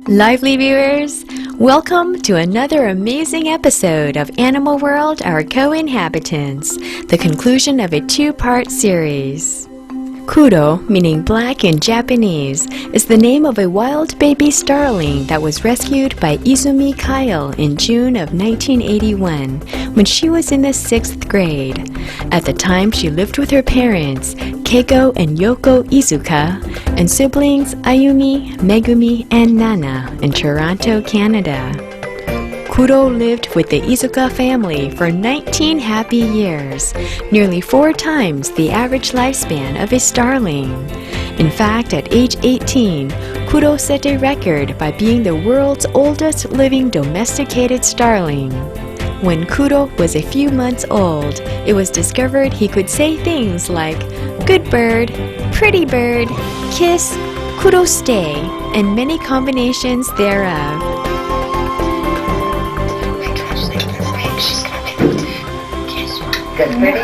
Lively viewers, welcome to another amazing episode of Animal World, Our Co-Inhabitants, the conclusion of a two-part series. Kuro, meaning black in Japanese, is the name of a wild baby starling that was rescued by Izumi Kyle in June of 1981 when she was in the 6th grade. At the time, she lived with her parents, Keiko and Yoko Izuka, and siblings Ayumi, Megumi, and Nana in Toronto, Canada. Kuro lived with the Izuka family for 19 happy years, nearly 4 times the average lifespan of a starling. In fact, at age 18, Kuro set a record by being the world's oldest living domesticated starling. When Kuro was a few months old, it was discovered he could say things like "good bird," "pretty bird," "kiss," "Kuro stay," and many combinations thereof. Good, pretty?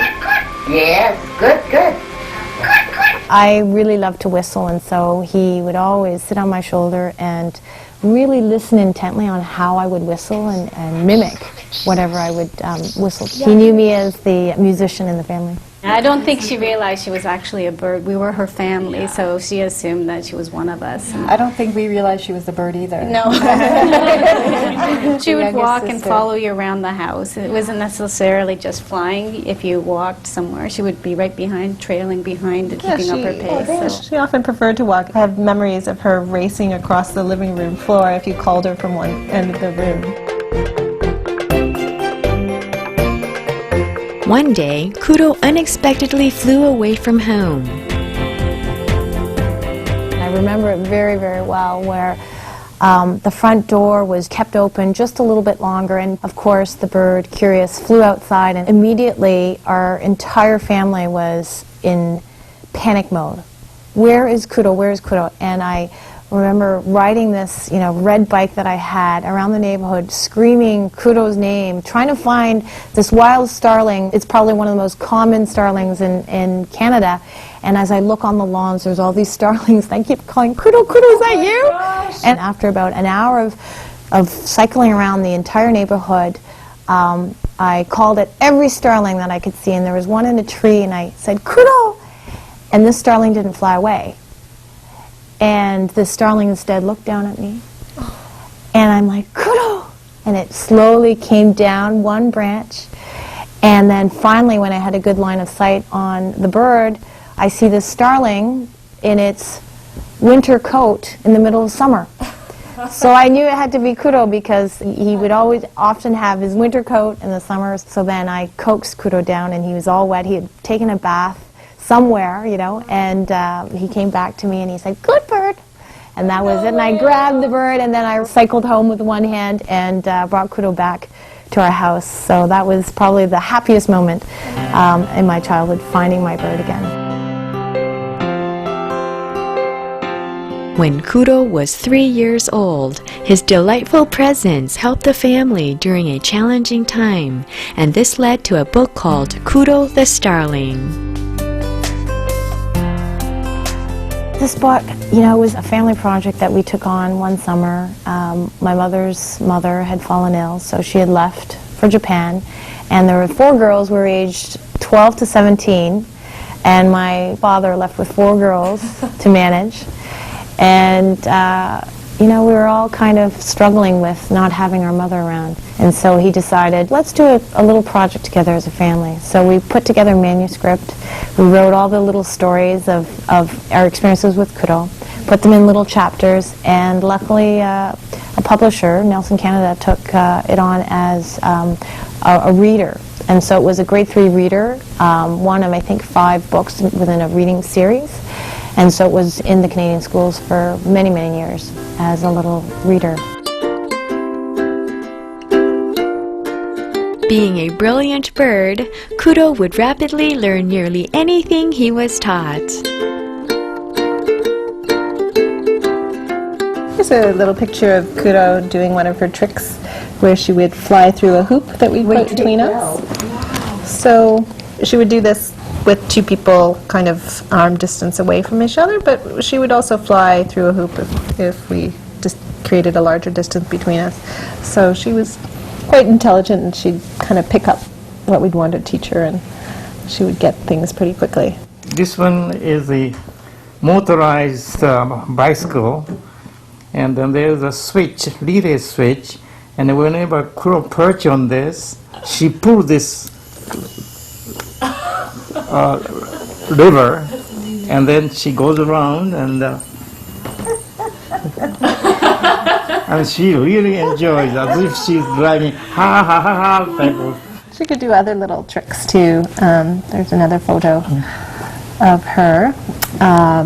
Yes, good, good. I really loved to whistle, and so he would always sit on my shoulder and really listen intently on how I would whistle and mimic whatever I would whistle. He knew me as the musician in the family. I don't think she realized she was actually a bird. We were her family, so she assumed that she was one of us. I don't think we realized she was a bird either. No. She would walk and follow you around the house. It wasn't necessarily just flying. If you walked somewhere, she would be right behind, trailing behind and keeping up her pace. So. She often preferred to walk. I have memories of her racing across the living room floor if you called her from one end of the room. One day, Kuro unexpectedly flew away from home. I remember it very, very well, where the front door was kept open just a little bit longer, and of course the bird, curious, flew outside, and immediately our entire family was in panic mode. Where is Kuro? Where is Kuro? And I remember riding this, red bike that I had around the neighborhood, screaming Kuro's name, trying to find this wild starling. It's probably one of the most common starlings in Canada. And as I look on the lawns, there's all these starlings, and I keep calling, Kuro, Kuro, is that you? And after about an hour of cycling around the entire neighborhood, I called at every starling that I could see, and there was one in a tree, and I said, Kuro! And this starling didn't fly away. And the starling instead looked down at me. And I'm like, Kuro! And it slowly came down one branch. And then finally, when I had a good line of sight on the bird, I see this starling in its winter coat in the middle of summer. So I knew it had to be Kuro because he would often have his winter coat in the summer. So then I coaxed Kuro down, and he was all wet. He had taken a bath somewhere, and he came back to me and he said, good bird. And that was it. And I grabbed the bird, and then I cycled home with one hand and brought Kuro back to our house. So that was probably the happiest moment in my childhood, finding my bird again. When Kuro was 3 years old, his delightful presence helped the family during a challenging time, and this led to a book called Kuro the Starling. This book, was a family project that we took on one summer. My mother's mother had fallen ill, so she had left for Japan, and there were 4 girls. We were aged 12 to 17, and my father left with 4 girls to manage. And, we were all kind of struggling with not having our mother around. And so he decided, let's do a little project together as a family. So we put together a manuscript. We wrote all the little stories of our experiences with Kuro, put them in little chapters, and luckily a publisher, Nelson Canada, took it on as a reader. And so it was a grade 3 reader, one of, I think, 5 books within a reading series. And so it was in the Canadian schools for many, many years as a little reader. Being a brilliant bird, Kuro would rapidly learn nearly anything he was taught. Here's a little picture of Kuro doing one of her tricks where she would fly through a hoop that we put between us. So she would do this with 2 people kind of arm distance away from each other, but she would also fly through a hoop if we just created a larger distance between us. So she was quite intelligent, and she'd kind of pick up what we'd want to teach her, and she would get things pretty quickly. This one is a motorized bicycle, and then there's a switch, relay switch, and whenever Kuro perch on this, she pulls this lever, and then she goes around, and and she really enjoys, as if she's driving ha ha ha ha type of. She could do other little tricks too. There's another photo of her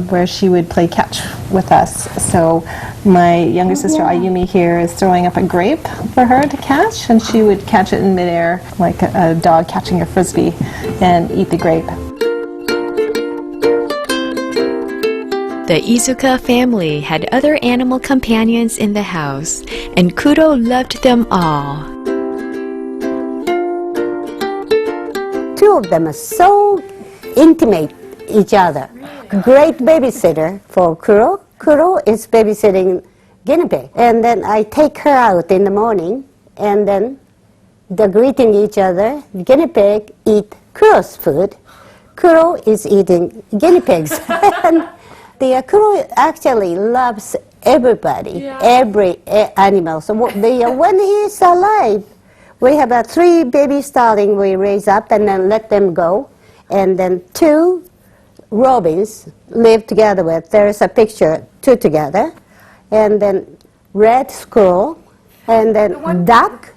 where she would play catch with us. So my younger sister Ayumi here is throwing up a grape for her to catch, and she would catch it in midair like a dog catching a frisbee and eat the grape. The Izuka family had other animal companions in the house, and Kuro loved them all. Two of them are so intimate each other. Great babysitter for Kuro. Kuro is babysitting guinea pig. And then I take her out in the morning, and then they're greeting each other. Guinea pig eat Kuro's food. Kuro is eating guinea pigs. And the Kuro actually loves everybody, every animal. So when he's alive, we have 3 baby starling we raise up and then let them go. And then 2 robins live together with. There's a picture, 2 together. And then red squirrel, and then duck,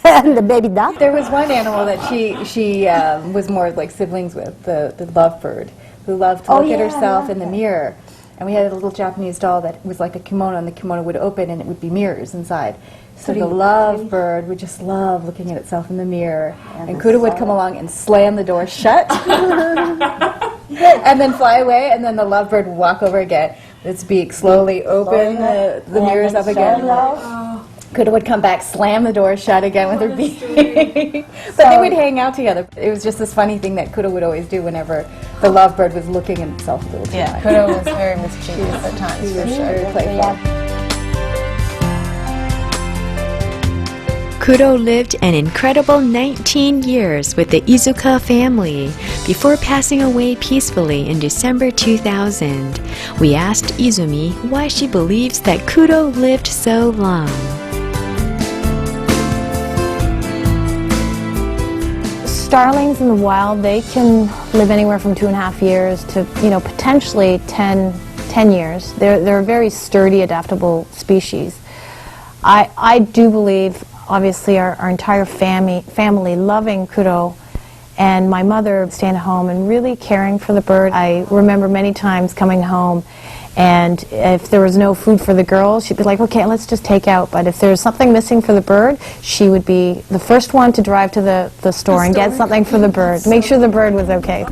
and the baby duck. There was one animal that she was more like siblings with, the lovebird, who loved to look at herself in the mirror. And we had a little Japanese doll that was like a kimono, and the kimono would open and it would be mirrors inside. So the lovebird would just love looking at itself in the mirror. And Kudo would come along and slam the door shut and then fly away, and then the lovebird would walk over again. Its beak slowly open, the mirrors up again. Kudo would come back, slam the door shut again with her beak. But they would hang out together. It was just this funny thing that Kudo would always do whenever the lovebird was looking at itself a little too much. Kudo was very mischievous at times, for sure. Very playful. Kuro lived an incredible 19 years with the Izuka family before passing away peacefully in December 2000. We asked Izumi why she believes that Kuro lived so long. Starlings in the wild, they can live anywhere from 2.5 years to, potentially 10 years. They're a very sturdy, adaptable species. I do believe, obviously, our entire family loving Kuro, and my mother staying at home and really caring for the bird. I remember many times coming home, and if there was no food for the girls, she'd be like, okay, let's just take out. But if there's something missing for the bird, she would be the first one to drive to the store and get something for the bird, make sure the bird was okay.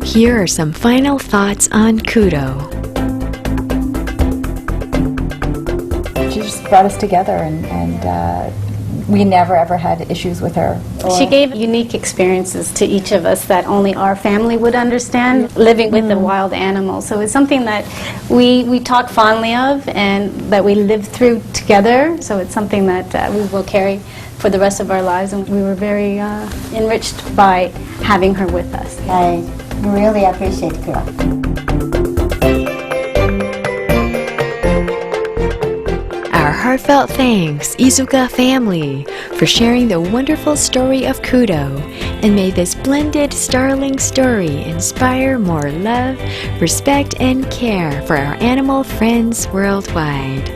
Here are some final thoughts on Kuro. She just brought us together, and we never ever had issues with her. She gave unique experiences to each of us that only our family would understand, living with the wild animals. So it's something that we talk fondly of and that we lived through together. So it's something that we will carry for the rest of our lives, and we were very enriched by having her with us. I really appreciate Kuro. Our heartfelt thanks, Izuka family, for sharing the wonderful story of Kuro, and may this blended starling story inspire more love, respect, and care for our animal friends worldwide.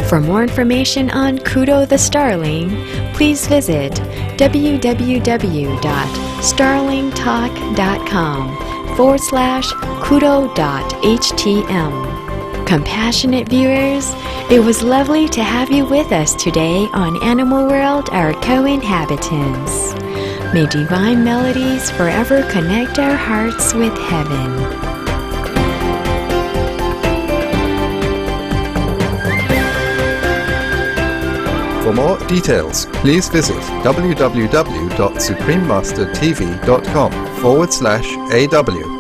For more information on Kuro the Starling, please visit www.starlingtalk.com/kuro.htm. Compassionate viewers, it was lovely to have you with us today on Animal World, our co-inhabitants. May divine melodies forever connect our hearts with heaven. For more details, please visit www.suprememastertv.com/AW.